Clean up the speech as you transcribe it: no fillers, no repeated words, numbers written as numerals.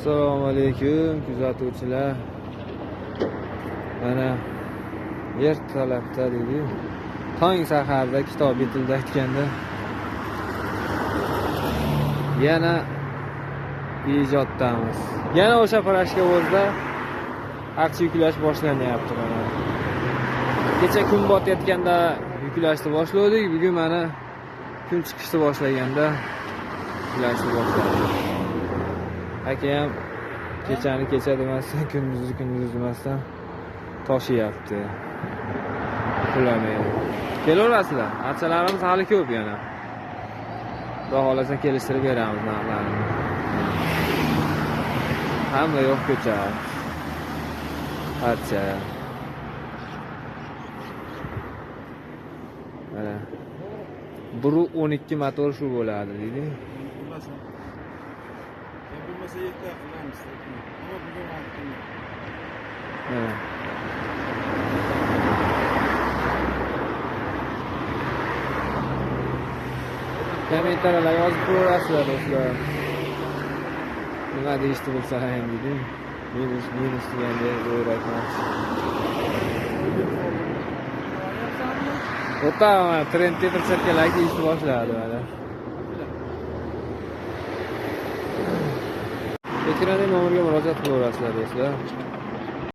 Assalomu alaykum kuzatuvchilar. Mana ertalabda dedi. Tong saharda kitob bitildi aytganda. Yana ijoddamiz. Yana o'sha parashkovozda archa yuklash boshlanyapti mana. Kecha kun botayotganda yuklashni boshladik. Bugun mana kun chiqishni boshlaganda yuklashni boshladik. Aka ham kechani kecha demasdan, kunduzni demasdan toshyapti. Uxlamaydi. Kelaverasizlar. Archalarimiz hali ko'p yana. Xudo xolasa kelishtirib beramiz narxlarni. Hamma yo'q ko'cha. Archa. Mana 1.12 motor shu bo'ladi, deydi. Kommentarlarga yozib qo'yasizlar do'stlar. Nima deyishni bo'lsa ham dedi. Minus deganda zo'r aytmoqchi. O'tama trend tepirsakkalik deyishni boshladi mana. Ekranda nomorga murojaat qilaverasizlar do'stlar.